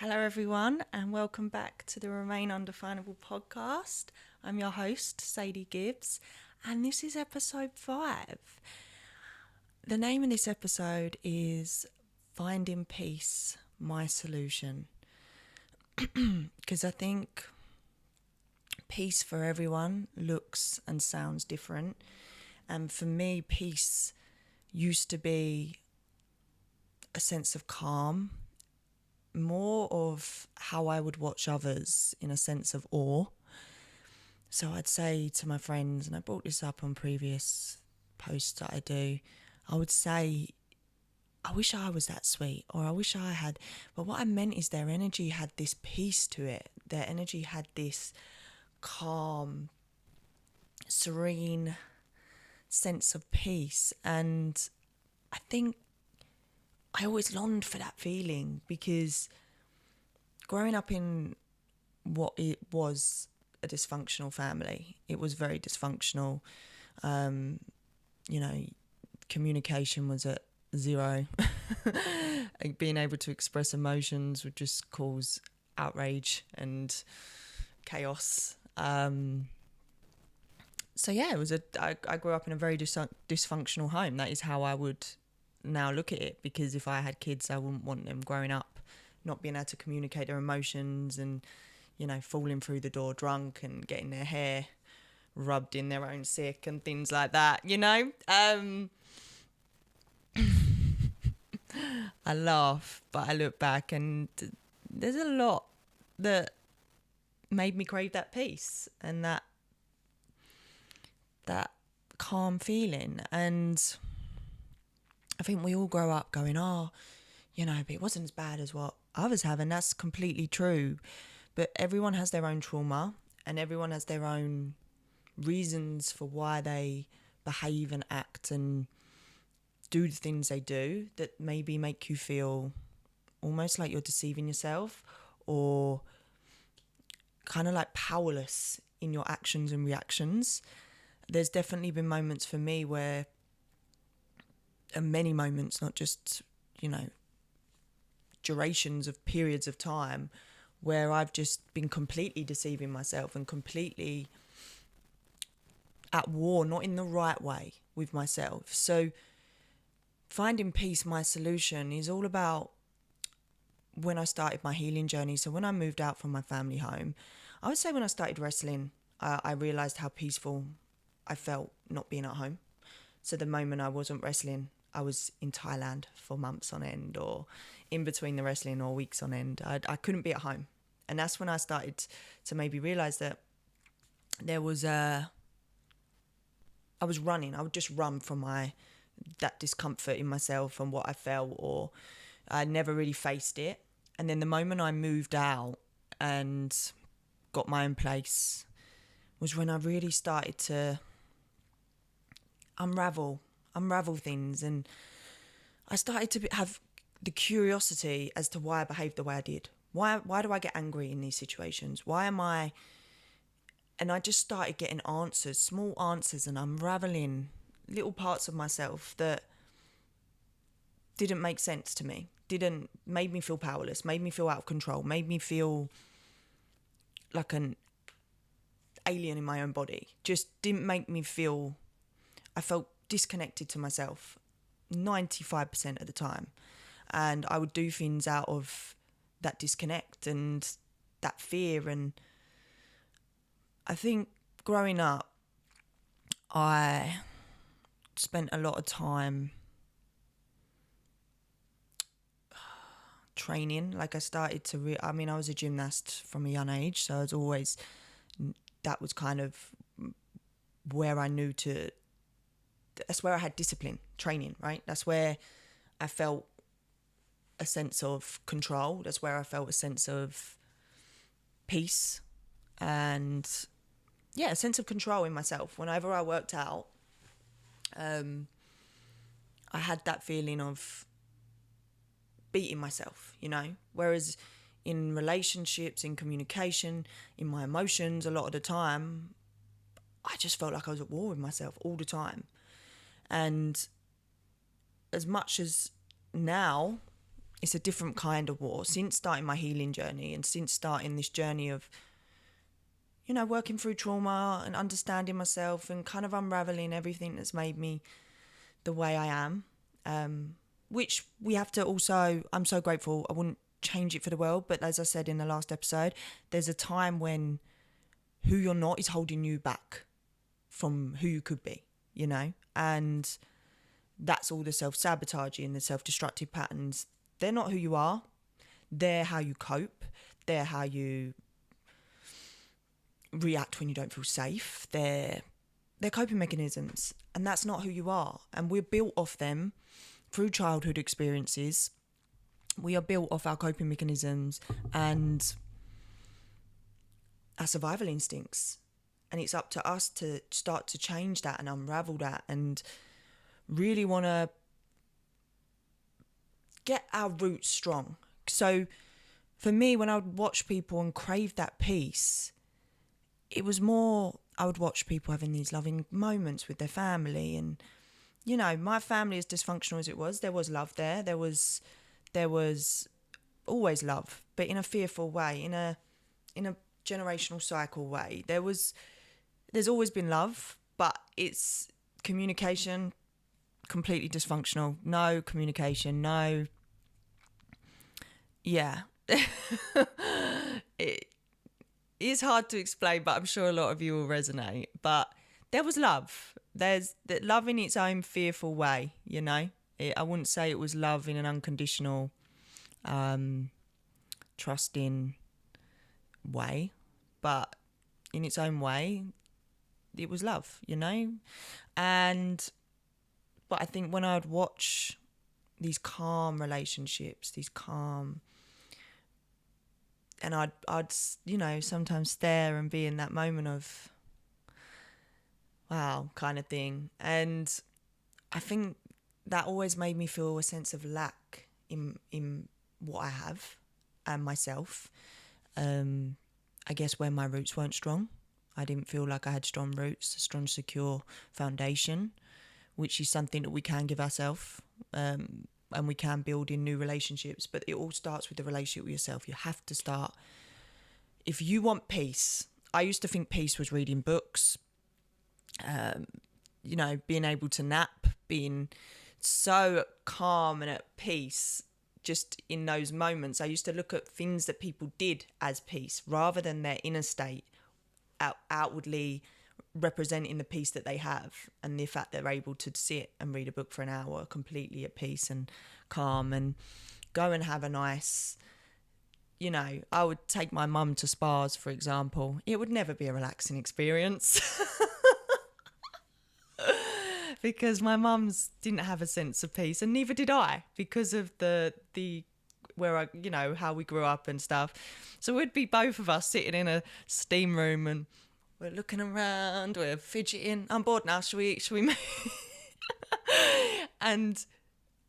Hello, everyone, and welcome back to the Remain Undefinable podcast. I'm your host, Sadie Gibbs, and this is episode 5. The name of this episode is Finding Peace, My Solution. Because I think peace for everyone looks and sounds different. And for me, peace used to be a sense of calm, more of how I would watch others in a sense of awe. So I'd say to my friends, and I brought this up on previous posts that I do, I would say, I wish I was that sweet, or I wish I had, but what I meant is their energy had this peace to it. Their energy had this calm, serene sense of peace. And I think I always longed for that feeling, because growing up in what it was a dysfunctional family, it was very dysfunctional. Communication was at zero. Being able to express emotions would just cause outrage and chaos. I grew up in a very dysfunctional home. That is how I would now look at it, because if I had kids, I wouldn't want them growing up not being able to communicate their emotions and, falling through the door drunk and getting their hair rubbed in their own sick and things like that, I laugh, but I look back and there's a lot that made me crave that peace and that calm feeling. And I think we all grow up going, but it wasn't as bad as what others have. And that's completely true. But everyone has their own trauma, and everyone has their own reasons for why they behave and act and do the things they do that maybe make you feel almost like you're deceiving yourself, or kind of like powerless in your actions and reactions. There's definitely been moments for me where, and many moments, not just, durations of periods of time, where I've just been completely deceiving myself and completely at war, not in the right way with myself. So finding peace, my solution, is all about when I started my healing journey. So when I moved out from my family home, I would say when I started wrestling, I realised how peaceful I felt not being at home. So the moment I wasn't wrestling, I was in Thailand for months on end, or in between the wrestling, or weeks on end. I couldn't be at home. And that's when I started to maybe realise that there was I was running. I would just run from that discomfort in myself and what I felt, or I never really faced it. And then the moment I moved out and got my own place was when I really started to unravel things, and I started to have the curiosity as to why I behaved the way I did. Why do I get angry in these situations? Why am I? And I just started getting answers, small answers, and unraveling little parts of myself that didn't make sense to me, made me feel powerless, made me feel out of control, made me feel like an alien in my own body. Just didn't make me feel, I felt disconnected to myself 95% of the time. And I would do things out of that disconnect and that fear. And I think growing up, I spent a lot of time training. Like I started to, I was a gymnast from a young age. So I was always, that was kind of where I knew that's where I had discipline, training, right? That's where I felt a sense of control. That's where I felt a sense of peace and, a sense of control in myself. Whenever I worked out, I had that feeling of beating myself, Whereas in relationships, in communication, in my emotions, a lot of the time, I just felt like I was at war with myself all the time. And as much as now it's a different kind of war. Since starting my healing journey and since starting this journey of, you know, working through trauma and understanding myself and kind of unraveling everything that's made me the way I am, which we have to also, I'm so grateful, I wouldn't change it for the world, but as I said in the last episode, there's a time when who you're not is holding you back from who you could be, you know, and that's all the self-sabotaging, the self-destructive patterns. They're not who you are. They're how you cope. They're how you react when you don't feel safe. They're coping mechanisms, and that's not who you are. And we're built off them through childhood experiences. We are built off our coping mechanisms and our survival instincts. And it's up to us to start to change that and unravel that and really want to get our roots strong. So for me, when I would watch people and crave that peace, it was more, I would watch people having these loving moments with their family. And, you know, my family, as dysfunctional as it was, there was love there. There was always love, but in a fearful way, in a generational cycle way. There's always been love, but it's communication, completely dysfunctional. No communication, no. Yeah. It is hard to explain, but I'm sure a lot of you will resonate. But there was love. There's that love in its own fearful way, you know. I wouldn't say it was love in an unconditional, trusting way, but in its own way, it was love, you know. But I think when I'd watch these calm relationships, and I'd you know, sometimes stare and be in that moment of wow kind of thing, and I think that always made me feel a sense of lack in what I have and myself. I guess when my roots weren't strong, I didn't feel like I had strong roots, a strong, secure foundation, which is something that we can give ourselves, and we can build in new relationships. But it all starts with the relationship with yourself. You have to start. If you want peace, I used to think peace was reading books, you know, being able to nap, being so calm and at peace just in those moments. I used to look at things that people did as peace rather than their inner state outwardly representing the peace that they have, and the fact they're able to sit and read a book for an hour completely at peace and calm and go and have a nice, you know, I would take my mum to spas, for example. It would never be a relaxing experience. Because my mum's didn't have a sense of peace, and neither did I, because of the where I, you know, how we grew up and stuff. So it'd be both of us sitting in a steam room and we're looking around, we're fidgeting. I'm bored now. Shall we move? And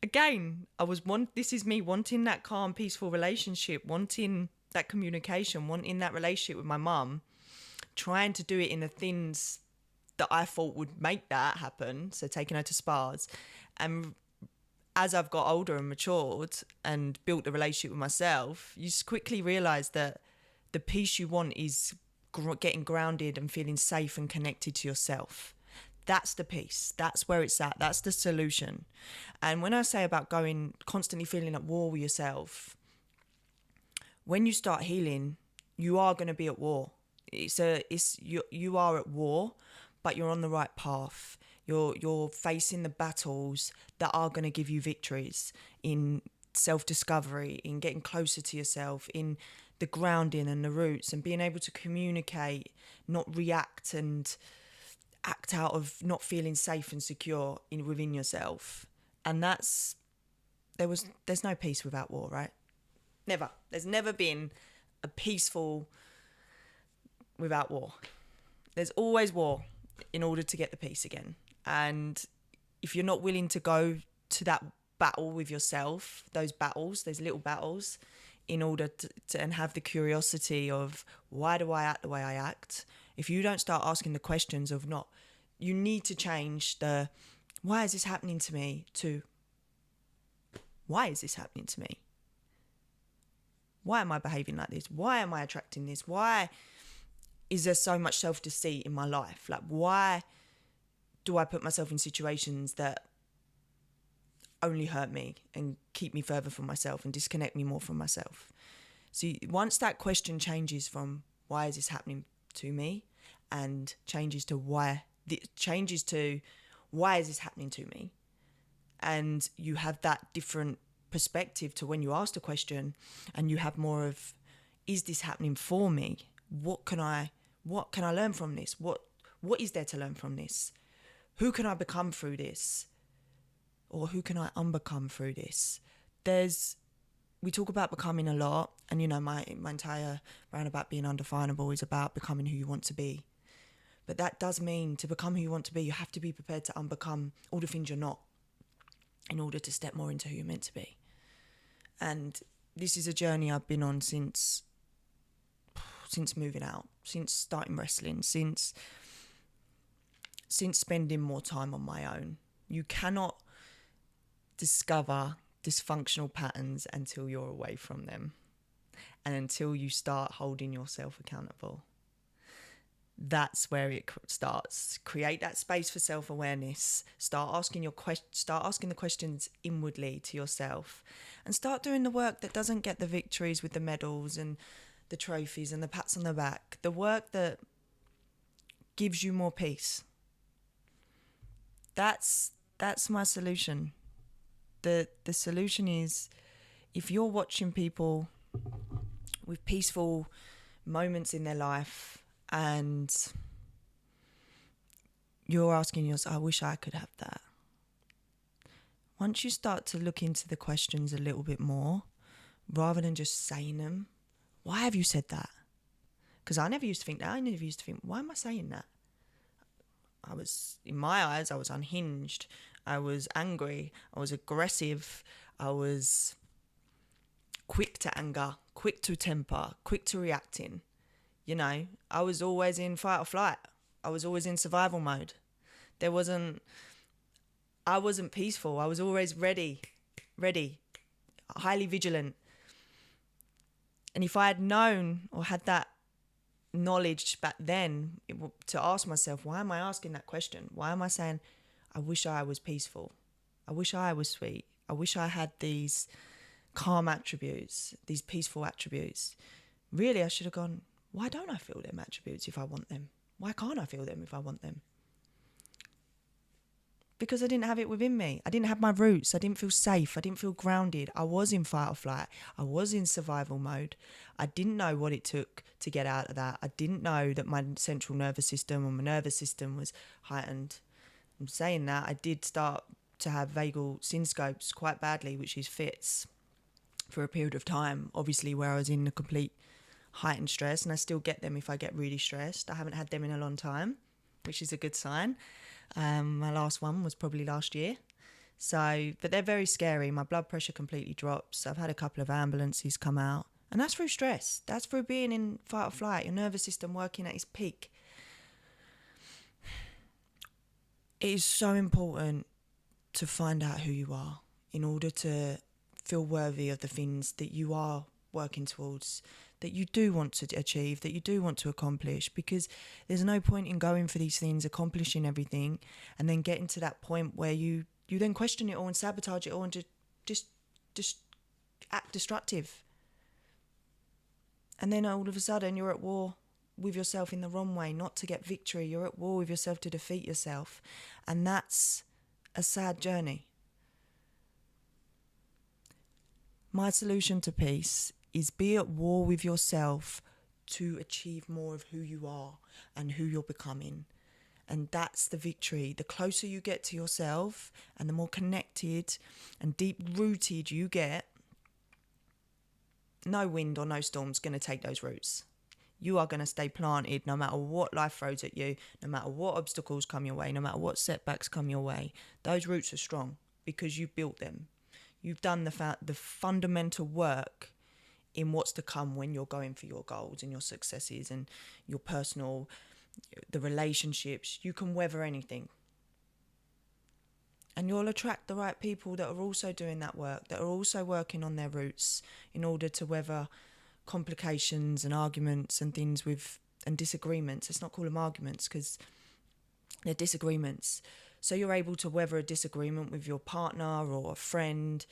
again, this is me wanting that calm, peaceful relationship, wanting that communication, wanting that relationship with my mum, trying to do it in the things that I thought would make that happen. So taking her to spas. And as I've got older and matured and built a relationship with myself, you just quickly realise that the peace you want is getting grounded and feeling safe and connected to yourself. That's the peace. That's where it's at. That's the solution. And when I say about constantly feeling at war with yourself, when you start healing, you are going to be at war. You are at war, but you're on the right path. You're facing the battles that are going to give you victories in self-discovery, in getting closer to yourself, in the grounding and the roots, and being able to communicate, not react and act out of not feeling safe and secure within yourself. And there's no peace without war, right? Never. There's never been a peaceful without war. There's always war in order to get the peace again. And if you're not willing to go to that battle with yourself, those little battles, in order to and have the curiosity of why do I act the way I act, if you don't start asking the questions of you need to change why is this happening to me to why is this happening to me? Why am I behaving like this? Why am I attracting this? Why is there so much self-deceit in my life? Like, why do I put myself in situations that only hurt me and keep me further from myself and disconnect me more from myself? So once that question changes from why is this happening to me and changes to why is this happening to me, and you have that different perspective to when you ask the question, and you have more of, is this happening for me? What can I learn from this? What is there to learn from this? Who can I become through this? Or who can I unbecome through this? We talk about becoming a lot, and my entire round about being undefinable is about becoming who you want to be. But that does mean to become who you want to be, you have to be prepared to unbecome all the things you're not in order to step more into who you're meant to be. And this is a journey I've been on since moving out, since starting wrestling, since spending more time on my own. You cannot discover dysfunctional patterns until you're away from them, and until you start holding yourself accountable. That's where it starts. Create that space for self-awareness. Start asking the questions inwardly to yourself, and start doing the work that doesn't get the victories with the medals and the trophies and the pats on the back. The work that gives you more peace. That's my solution. The solution is, if you're watching people with peaceful moments in their life and you're asking yourself, I wish I could have that. Once you start to look into the questions a little bit more, rather than just saying them, why have you said that? Because I never used to think that. I never used to think, why am I saying that? In my eyes, I was unhinged. I was angry. I was aggressive. I was quick to anger, quick to temper, quick to reacting. I was always in fight or flight. I was always in survival mode. I wasn't peaceful. I was always ready, highly vigilant. And if I had known or had that knowledge back then, to ask myself, why am I asking that question? Why am I saying, I wish I was peaceful? I wish I was sweet. I wish I had these calm attributes, these peaceful attributes. Really, I should have gone, why don't I feel them attributes if I want them? Why can't I feel them if I want them? Because I didn't have it within me. I didn't have my roots. I didn't feel safe. I didn't feel grounded. I was in fight or flight. I was in survival mode. I didn't know what it took to get out of that. I didn't know that my central nervous system or my nervous system was heightened. I'm saying that, I did start to have vagal synscopes quite badly, which is fits, for a period of time, obviously, where I was in a complete heightened stress, and I still get them if I get really stressed. I haven't had them in a long time, which is a good sign. My last one was probably last year. But they're very scary. My blood pressure completely drops. I've had a couple of ambulances come out, and that's through stress. That's through being in fight or flight, your nervous system working at its peak. It is so important to find out who you are in order to feel worthy of the things that you are working towards, that you do want to achieve, that you do want to accomplish, because there's no point in going for these things, accomplishing everything, and then getting to that point where you then question it all and sabotage it all and just act destructive. And then all of a sudden you're at war with yourself in the wrong way, not to get victory. You're at war with yourself to defeat yourself. And that's a sad journey. My solution to peace is be at war with yourself to achieve more of who you are and who you're becoming. And that's the victory. The closer you get to yourself and the more connected and deep-rooted you get, no wind or no storm's going to take those roots. You are going to stay planted no matter what life throws at you, no matter what obstacles come your way, no matter what setbacks come your way. Those roots are strong because you built them. You've done the fundamental work in what's to come when you're going for your goals and your successes and your personal, the relationships. You can weather anything. And you'll attract the right people that are also doing that work, that are also working on their roots in order to weather complications and arguments and things and disagreements. Let's not call them arguments because they're disagreements. So you're able to weather a disagreement with your partner or a friend.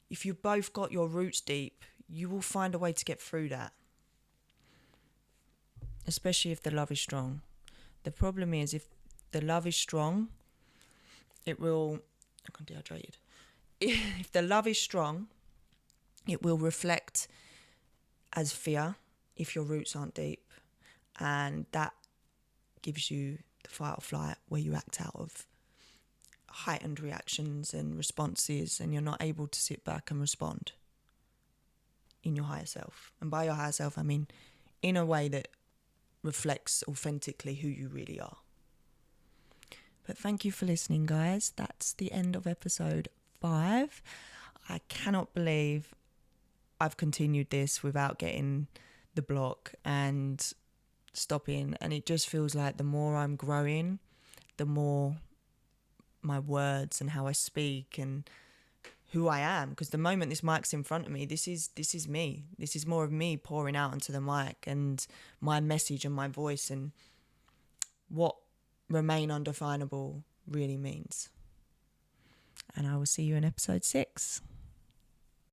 If you've both got your roots deep, you will find a way to get through that. Especially if the love is strong. The problem is if the love is strong, it will... I'm dehydrated. If the love is strong, it will reflect as fear if your roots aren't deep. And that gives you the fight or flight where you act out of heightened reactions and responses, and you're not able to sit back and respond in your higher self. And by your higher self, I mean in a way that reflects authentically who you really are. But thank you for listening, guys. That's the end of episode 5. I cannot believe I've continued this without getting the block and stopping. And it just feels like the more I'm growing, the more my words and how I speak and who I am. Because the moment this mic's in front of me, this is me. This is more of me pouring out onto the mic and my message and my voice and what remain undefinable really means. And I will see you in episode 6.